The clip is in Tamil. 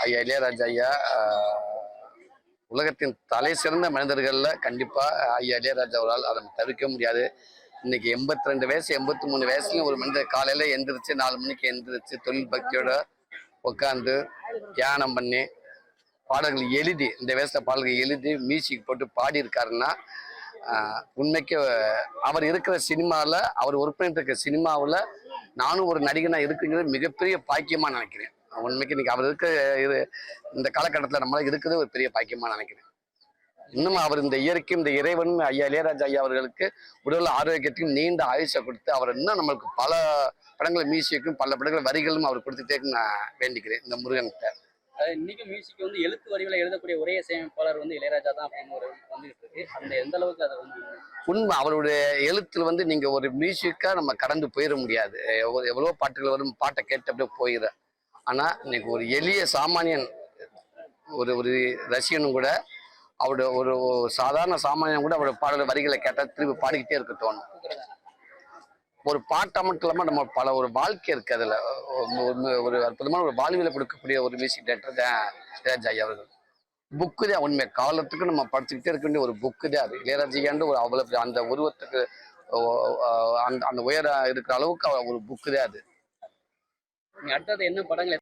ஐயா இளையராஜா ஐயா உலகத்தின் தலை சிறந்த மனிதர்கள்ல கண்டிப்பா ஐயா இளையராஜா அவரால் அதை தவிர்க்க முடியாது. இன்னைக்கு 82 வயசு 83 வயசுலயும் ஒரு மனிதர் காலையில எந்திரிச்சு 4 மணிக்கு எந்திரிச்சு தொழில் பக்தியோட உட்காந்து தியானம் பண்ணி பாடல்கள் எழுதி இந்த வயசுல பாடல்கள் எழுதி மியூசிக் போட்டு பாடி இருக்காருன்னா உண்மைக்கு அவர் இருக்கிற சினிமாவில் அவர் ஒர்க் பண்ணிட்டு இருக்க சினிமாவில் நானும் ஒரு நடிகனா இருக்குங்கிறது மிகப்பெரிய பாக்கியமா நினைக்கிறேன். உண்மைக்கு இன்னைக்கு அவர் இருக்க இந்த காலகட்டத்தில் நம்மளால இருக்கிறது ஒரு பெரிய பாக்கியமா நினைக்கிறேன். இன்னும் அவர் இந்த இயற்கையும் இந்த இறைவனும் ஐயா இளையராஜா ஐயா அவர்களுக்கு உடல் ஆரோக்கியத்தையும் நீண்ட ஆயுஷை கொடுத்து அவர் இன்னும் நம்மளுக்கு பல படங்களை மியூசிக்கும் பல படங்கள் வரிகளும் அவர் கொடுத்துட்டே நான் வேண்டிக்கிறேன் இந்த முருகன்கிட்ட. இன்னைக்கு மியூசிக் வந்து எழுத்து வடிவில் எழுதக்கூடிய ஒரே இசையமைப்பாளர் வந்து இளையராஜா தான் அப்படின்னு ஒரு வந்துகிட்டு இருக்கு. அந்த எந்த அளவுக்கு அதை வந்து உண்மை அவருடைய எழுத்துல நீங்க ஒரு மியூசிக்கா நம்ம கடந்து போயிட முடியாது. எவ்வளவோ பாட்டுகள் வரும், பாட்டை கேட்டு அப்படியே போயிட. ஆனா இன்னைக்கு ஒரு எளிய சாமானியன் ஒரு ஒரு ரசிகனும் கூட அவருடைய ஒரு சாதாரண சாமானியன் கூட அவருடைய பாடல் வரிகளை கேட்டால் திருப்பி பாடிக்கிட்டே இருக்க தோணும். ஒரு பாட்டை மட்டும் இல்லாமல் நம்ம பல ஒரு வாழ்க்கை இருக்கு. அதில் ஒரு அற்புதமான ஒரு வாழ்வியலை கொடுக்கக்கூடிய ஒரு மியூசிக் டைரக்டர் தான் இளையராஜா ஐயா அவர்கள். புக்கு தான் உண்மை, காலத்துக்கு நம்ம படிச்சுக்கிட்டே இருக்க வேண்டிய ஒரு புக்கு தான் அது. இளையராஜாண்டு ஒரு அவ்வளவு அந்த உருவத்துக்கு அந்த அந்த உயர இருக்கிற அளவுக்கு ஒரு புக்கு தான் அது. அடுத்தது என்ன படங்கள்